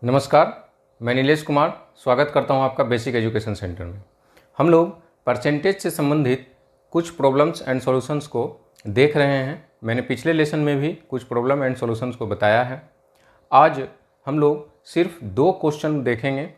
नमस्कार, मैं नीलेश कुमार स्वागत करता हूं आपका बेसिक एजुकेशन सेंटर में। हम लोग परसेंटेज से संबंधित कुछ प्रॉब्लम्स एंड सॉल्यूशंस को देख रहे हैं। मैंने पिछले लेसन में भी कुछ प्रॉब्लम एंड सॉल्यूशंस को बताया है। आज हम लोग सिर्फ 2 क्वेश्चन देखेंगे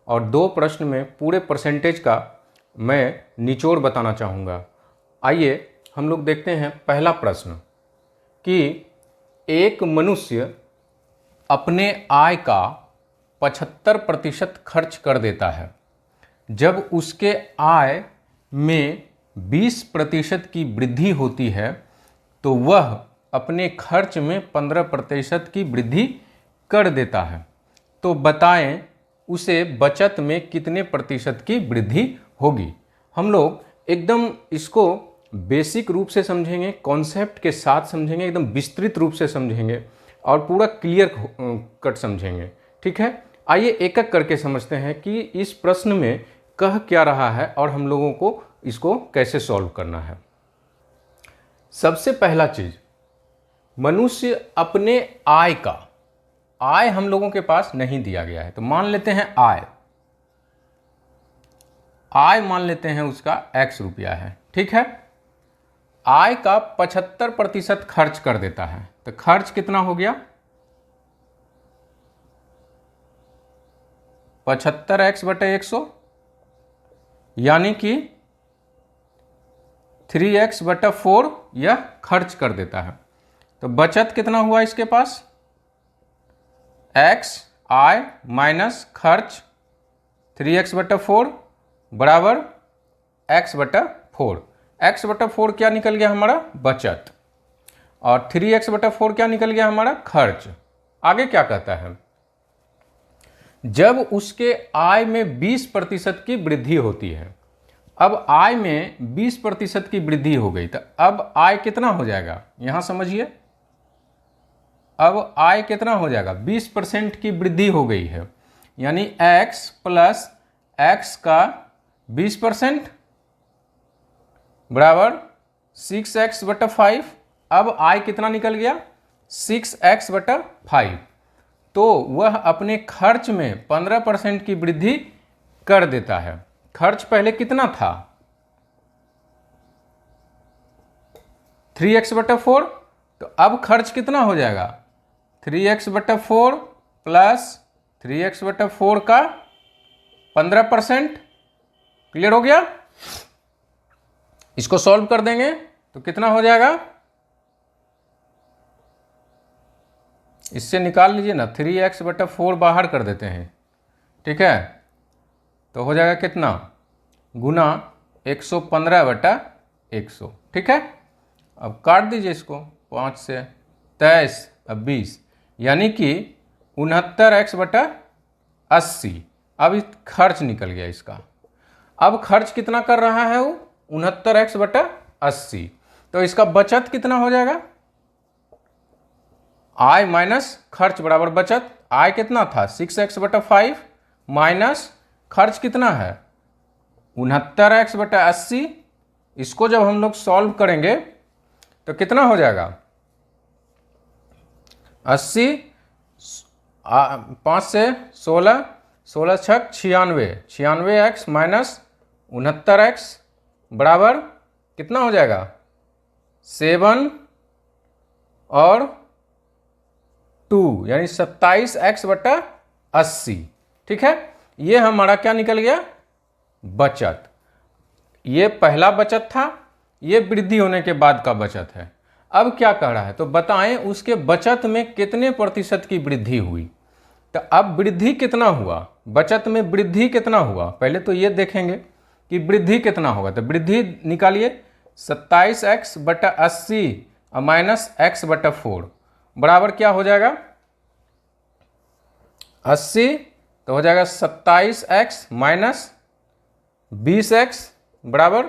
और 2 प्रश्न में पूरे परसेंटेज का मैं निचोड़ बताना चाहूँगा। आइए हम लोग देखते हैं पहला प्रश्न कि एक मनुष्य अपने आय का 75% खर्च कर देता है। जब उसके आय में 20% की वृद्धि होती है तो वह अपने खर्च में 15% की वृद्धि कर देता है। तो बताएं उसे बचत में कितने प्रतिशत की वृद्धि होगी। हम लोग एकदम इसको बेसिक रूप से समझेंगे, कॉन्सेप्ट के साथ समझेंगे, एकदम विस्तृत रूप से समझेंगे और पूरा क्लियर कट समझेंगे। ठीक है, आइए एक एक करके समझते हैं कि इस प्रश्न में कह क्या रहा है और हम लोगों को इसको कैसे सॉल्व करना है। सबसे पहला चीज, मनुष्य अपने आय का, आय हम लोगों के पास नहीं दिया गया है तो मान लेते हैं आय मान लेते हैं उसका x रुपया है। ठीक है, आय का 75% खर्च कर देता है तो खर्च कितना हो गया 75x/100 यानी कि 3x/4 यह खर्च कर देता है। तो बचत कितना हुआ इसके पास x आय माइनस खर्च 3x/4 बराबर x/4। x/4 क्या निकल गया हमारा बचत और 3x/4 क्या निकल गया हमारा खर्च। आगे क्या कहता है, जब उसके आय में 20% की वृद्धि होती है। अब आय में 20% की वृद्धि हो गई तो अब आय कितना हो जाएगा, यहां समझिए। अब आय कितना हो जाएगा 20% की वृद्धि हो गई है यानी x प्लस x का 20% बराबर 6x/5। अब आय कितना निकल गया 6x/5। तो वह अपने खर्च में 15% की वृद्धि कर देता है। खर्च पहले कितना था 3x/4, तो अब खर्च कितना हो जाएगा 3x/4 प्लस 3x/4 का 15%। क्लियर हो गया। इसको सॉल्व कर देंगे तो कितना हो जाएगा, इससे निकाल लीजिए ना, 3x/4 बाहर कर देते हैं। ठीक है, तो हो जाएगा कितना गुना 115/100। ठीक है, अब काट दीजिए इसको 5 से 23 अब 20 यानी कि 69x/80। अब खर्च निकल गया इसका। अब खर्च कितना कर रहा है वो 69x/80। तो इसका बचत कितना हो जाएगा, आय माइनस खर्च बराबर बचत। आय कितना था 6x/5 माइनस खर्च कितना है 69x/80। इसको जब हम लोग सॉल्व करेंगे तो कितना हो जाएगा 80, 5 से 16, 16 छक 96, 96x माइनस 69x बराबर कितना हो जाएगा 7 और 2 यानी 27x/80। ठीक है, ये हमारा क्या निकल गया बचत। ये पहला बचत था, ये वृद्धि होने के बाद का बचत है। अब क्या कह रहा है, तो बताएं उसके बचत में कितने प्रतिशत की वृद्धि हुई। तो अब वृद्धि कितना हुआ, बचत में वृद्धि कितना हुआ, पहले तो ये देखेंगे कि वृद्धि कितना होगा। तो वृद्धि निकालिए 27x/80 माइनस x/4 बराबर क्या हो जाएगा 80। तो हो जाएगा 27x माइनस 20x बराबर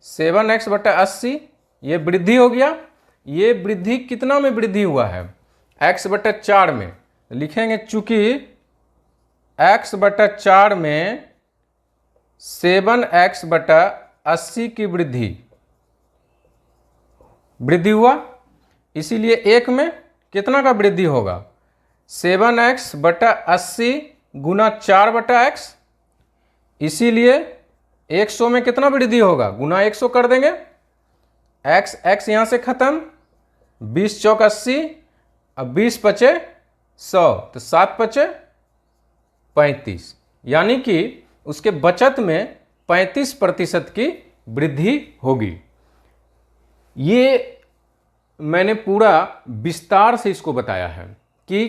7x/80। ये वृद्धि हो गया। ये वृद्धि कितना में वृद्धि हुआ है x/4 में लिखेंगे, चूंकि x/4 में 7x/80 की वृद्धि हुआ, इसीलिए 1 में कितना का वृद्धि होगा 7x बटा 80 गुना 4/x, इसीलिए 100 में कितना वृद्धि होगा, गुना 100 कर देंगे, x यहाँ से खत्म, 20 चौक 80, अब 20 पचे 100, तो 7 पचे 35, यानी कि उसके बचत में 35% की वृद्धि होगी। ये मैंने पूरा विस्तार से इसको बताया है कि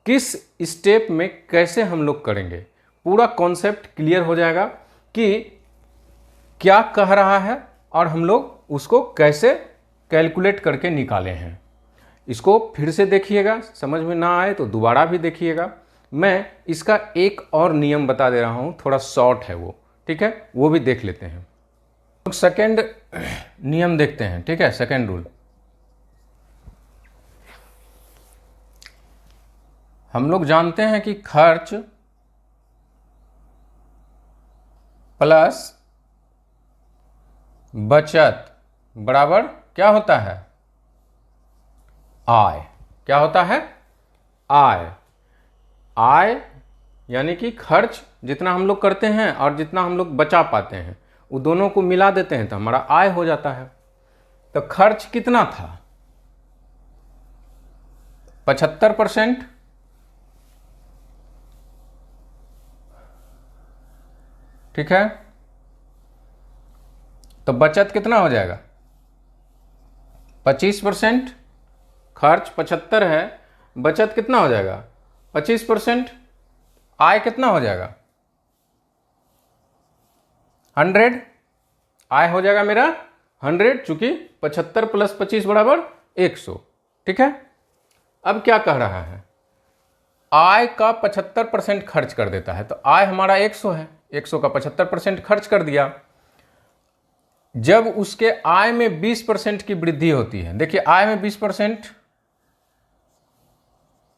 किस स्टेप में कैसे हम लोग करेंगे, पूरा कॉन्सेप्ट क्लियर हो जाएगा कि क्या कह रहा है और हम लोग उसको कैसे कैलकुलेट करके निकाले हैं। इसको फिर से देखिएगा, समझ में ना आए तो दोबारा भी देखिएगा। मैं इसका एक और नियम बता दे रहा हूँ, थोड़ा शॉर्ट है वो, ठीक है, वो भी देख लेते हैं। तो सेकेंड नियम देखते हैं, ठीक है, सेकेंड रूल। हम लोग जानते हैं कि खर्च प्लस बचत बराबर क्या होता है, आय। क्या होता है, आय। आय यानी कि खर्च जितना हम लोग करते हैं और जितना हम लोग बचा पाते हैं, वो दोनों को मिला देते हैं तो हमारा आय हो जाता है। तो खर्च कितना था, 75%, ठीक है। तो बचत कितना हो जाएगा, 25%। खर्च 75 है, बचत कितना हो जाएगा, 25%। आय कितना हो जाएगा, 100। आय हो जाएगा मेरा 100, चूंकि 75 + 25 बराबर 100, ठीक है। अब क्या कह रहा है, आय का 75% खर्च कर देता है, तो आय हमारा 100 है, 100 का 75% खर्च कर दिया। जब उसके आय में 20% की वृद्धि होती है, देखिए आय में 20%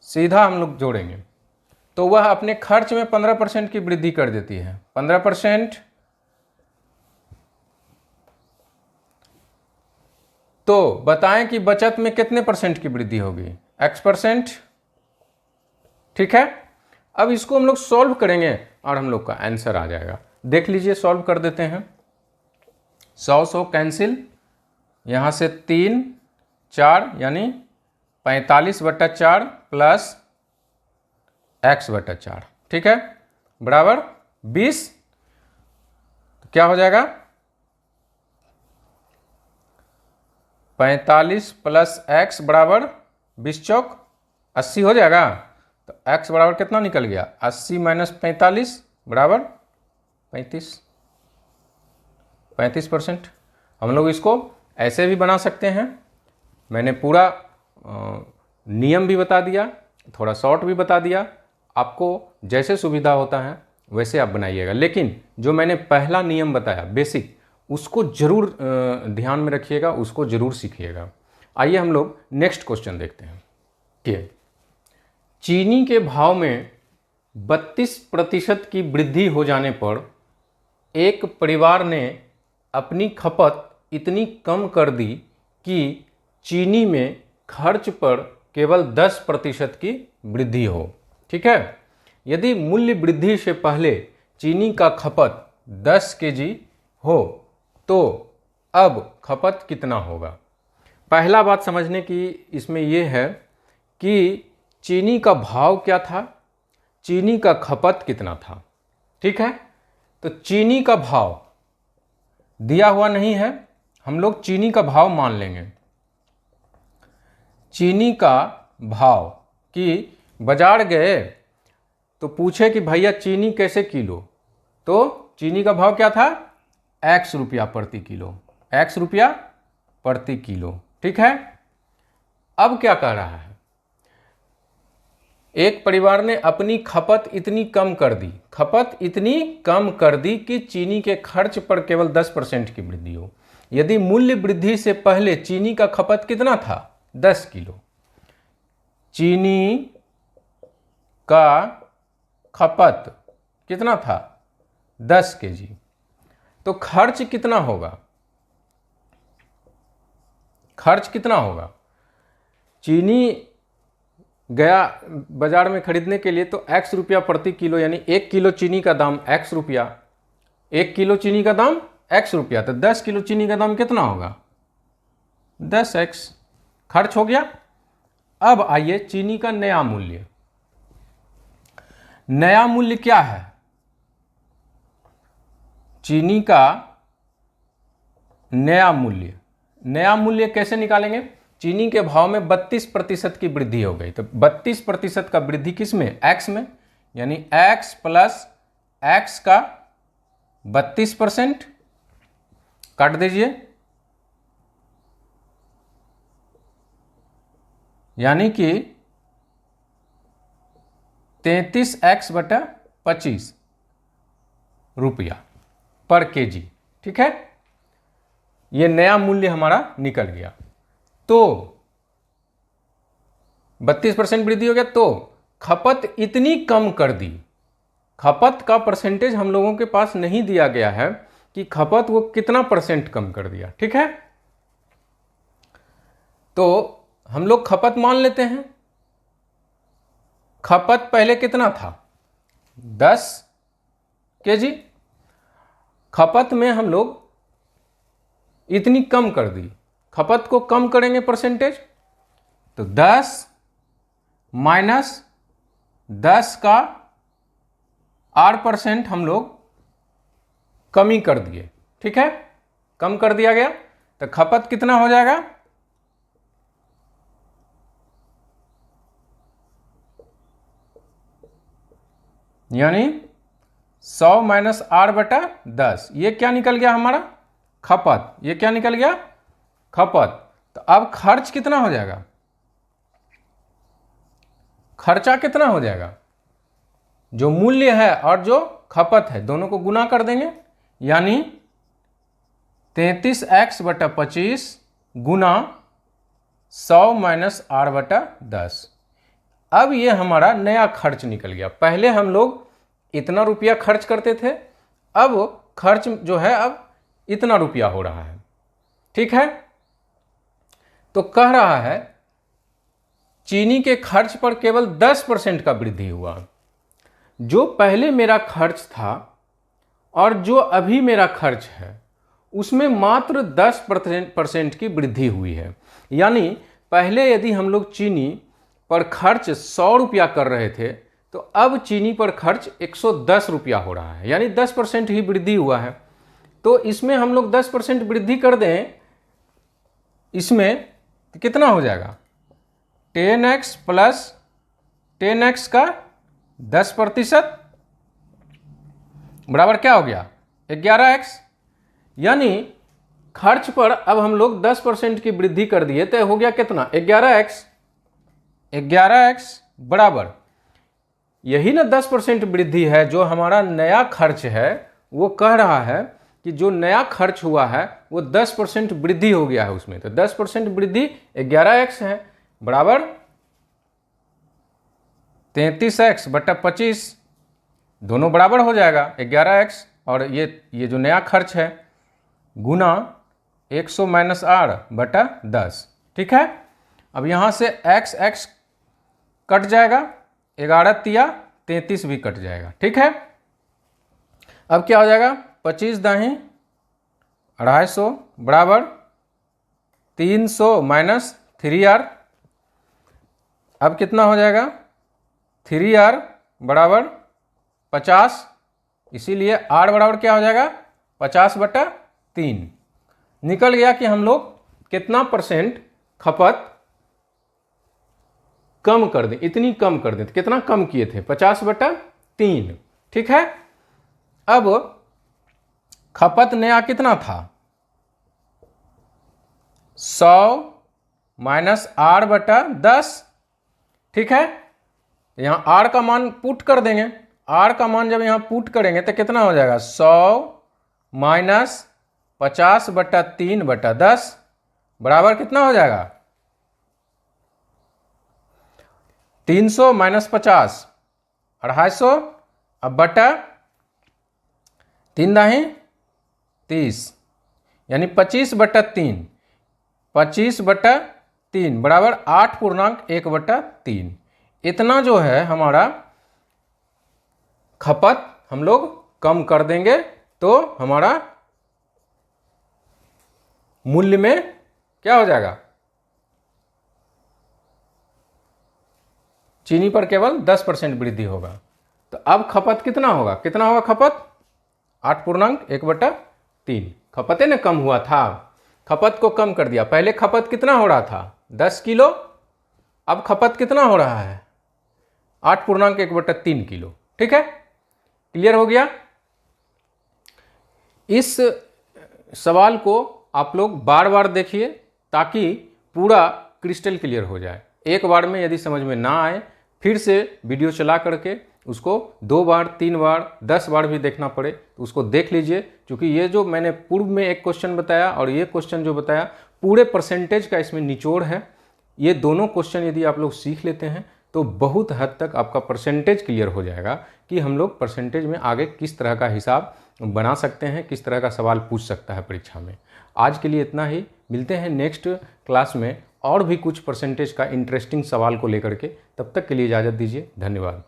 सीधा हम लोग जोड़ेंगे तो वह अपने खर्च में 15% की वृद्धि कर देती है, 15%। तो बताएं कि बचत में कितने परसेंट की वृद्धि होगी, x%, ठीक है। अब इसको हम लोग सॉल्व करेंगे और हम लोग का आंसर आ जाएगा। देख लीजिए, सॉल्व कर देते हैं। 100 कैंसिल, यहाँ से 3 4 यानी 45/4 प्लस x/4, ठीक है, बराबर 20। तो क्या हो जाएगा, 45 + x बराबर 20 चौक 80 हो जाएगा। तो x बराबर कितना निकल गया, 80 - 45 बराबर 35, 35%। हम लोग इसको ऐसे भी बना सकते हैं, मैंने पूरा नियम भी बता दिया, थोड़ा शॉर्ट भी बता दिया, आपको जैसे सुविधा होता है वैसे आप बनाइएगा। लेकिन जो मैंने पहला नियम बताया बेसिक, उसको जरूर ध्यान में रखिएगा, उसको जरूर सीखिएगा। आइए हम लोग नेक्स्ट क्वेश्चन देखते हैं। ठीक, चीनी के भाव में 32% की वृद्धि हो जाने पर एक परिवार ने अपनी खपत इतनी कम कर दी कि चीनी में खर्च पर केवल 10% की वृद्धि हो। ठीक है, यदि मूल्य वृद्धि से पहले चीनी का खपत 10 kg हो तो अब खपत कितना होगा। पहला बात समझने की इसमें यह है कि चीनी का भाव क्या था, चीनी का खपत कितना था। ठीक है, तो चीनी का भाव दिया हुआ नहीं है, हम लोग चीनी का भाव मान लेंगे। चीनी का भाव कि बाजार गए तो पूछे कि भैया चीनी कैसे किलो, तो चीनी का भाव क्या था, x रुपया प्रति किलो, x रुपया प्रति किलो। ठीक है, अब क्या कह रहा है, एक परिवार ने अपनी खपत इतनी कम कर दी, खपत इतनी कम कर दी कि चीनी के खर्च पर केवल 10% की वृद्धि हो। यदि मूल्य वृद्धि से पहले चीनी का खपत कितना था, 10 किलो। चीनी का खपत कितना था, 10 kg, तो खर्च कितना होगा, खर्च कितना होगा। चीनी गया बाजार में खरीदने के लिए तो x रुपया प्रति किलो, यानी 1 किलो चीनी का दाम x रुपया, 1 किलो चीनी का दाम x रुपया, तो 10 किलो चीनी का दाम कितना होगा 10x खर्च हो गया। अब आइए चीनी का नया मूल्य। नया मूल्य क्या है? चीनी का नया मूल्य, नया मूल्य कैसे निकालेंगे? चीनी के भाव में 32% की वृद्धि हो गई, तो 32% का वृद्धि किस में? x में, यानी x प्लस x का 32% काट दीजिए, यानी कि 33x/25 रुपया पर केजी। ठीक है, ये नया मूल्य हमारा निकल गया। तो 32% वृद्धि हो गया, तो खपत इतनी कम कर दी, खपत का परसेंटेज हम लोगों के पास नहीं दिया गया है कि खपत वो कितना परसेंट कम कर दिया। ठीक है, तो हम लोग खपत मान लेते हैं। खपत पहले कितना था 10 केजी, खपत में हम लोग इतनी कम कर दी, खपत को कम करेंगे परसेंटेज, तो 10 माइनस 10 का 8% हम लोग कमी कर दिए। ठीक है, कम कर दिया गया, तो खपत कितना हो जाएगा? यानी 100 माइनस 8/10, ये क्या निकल गया हमारा? खपत। ये क्या निकल गया? खपत। तो अब खर्च कितना हो जाएगा? खर्चा कितना हो जाएगा? जो मूल्य है और जो खपत है दोनों को गुना कर देंगे, यानी 33x/25 गुना 100 माइनस 8/10। अब ये हमारा नया खर्च निकल गया। पहले हम लोग इतना रुपया खर्च करते थे, अब खर्च जो है अब इतना रुपया हो रहा है। ठीक है, तो कह रहा है चीनी के खर्च पर केवल 10% का वृद्धि हुआ। जो पहले मेरा खर्च था और जो अभी मेरा खर्च है उसमें मात्र 10% की वृद्धि हुई है। यानी पहले यदि हम लोग चीनी पर खर्च 100 रुपया कर रहे थे, तो अब चीनी पर खर्च 110 रुपया हो रहा है, यानी 10% ही वृद्धि हुआ है। तो इसमें हम लोग 10% वृद्धि कर दें, इसमें तो कितना हो जाएगा? 10x प्लस 10x का 10% बराबर क्या हो गया? 11x। यानी खर्च पर अब हम लोग 10% की वृद्धि कर दिए, तो हो गया कितना? 11x। 11x बराबर, यही ना 10% वृद्धि है। जो हमारा नया खर्च है वो कह रहा है कि जो नया खर्च हुआ है वो 10% वृद्धि हो गया है उसमें, तो 10% वृद्धि 11x है, बराबर 33x/25, दोनों बराबर हो जाएगा 11x, और ये जो नया खर्च है गुना 100 माइनस 8/10। ठीक है, अब यहाँ से x कट जाएगा, 11 तिया 33 भी कट जाएगा। ठीक है, अब क्या हो जाएगा? 25 दाही 250 बराबर 300 माइनस 3r। अब कितना हो जाएगा? 3r बराबर 50, इसीलिए r बराबर क्या हो जाएगा? 50/3। निकल गया कि हम लोग कितना परसेंट खपत कम कर दें, इतनी कम कर दें। तो कितना कम किए थे? 50/3। ठीक है, अब खपत नया कितना था? 100 माइनस 8/10। ठीक है, यहाँ r का मान पुट कर देंगे। r का मान जब यहाँ पुट करेंगे तो कितना हो जाएगा? 100 माइनस 50/3/10 बराबर कितना हो जाएगा? 300 माइनस 50 250, अब बटा 3 दाही 30, यानी 25/3। 25/3 बराबर 8 पूर्णांक 1/3। इतना जो है हमारा खपत हम लोग कम कर देंगे तो हमारा मूल्य में क्या हो जाएगा, चीनी पर केवल 10% वृद्धि होगा। तो अब खपत कितना होगा, कितना होगा खपत, 8.1/3। खपतें ना कम हुआ था, खपत को कम कर दिया। पहले खपत कितना हो रहा था, 10 किलो, अब खपत कितना हो रहा है, 8.1/3 किलो। ठीक है, क्लियर हो गया। इस सवाल को आप लोग बार बार देखिए ताकि पूरा क्रिस्टल क्लियर हो जाए। एक बार में यदि समझ में ना आए, फिर से वीडियो चला करके उसको 2 बार 3 बार 10 बार भी देखना पड़े तो उसको देख लीजिए, क्योंकि ये जो मैंने पूर्व में एक क्वेश्चन बताया और ये क्वेश्चन जो बताया पूरे परसेंटेज का इसमें निचोड़ है। ये दोनों क्वेश्चन यदि आप लोग सीख लेते हैं तो बहुत हद तक आपका परसेंटेज क्लियर हो जाएगा कि हम लोग परसेंटेज में आगे किस तरह का हिसाब बना सकते हैं, किस तरह का सवाल पूछ सकता है परीक्षा में। आज के लिए इतना ही, मिलते हैं नेक्स्ट क्लास में और भी कुछ परसेंटेज का इंटरेस्टिंग सवाल को लेकर के। तब तक के लिए इजाज़त दीजिए, धन्यवाद।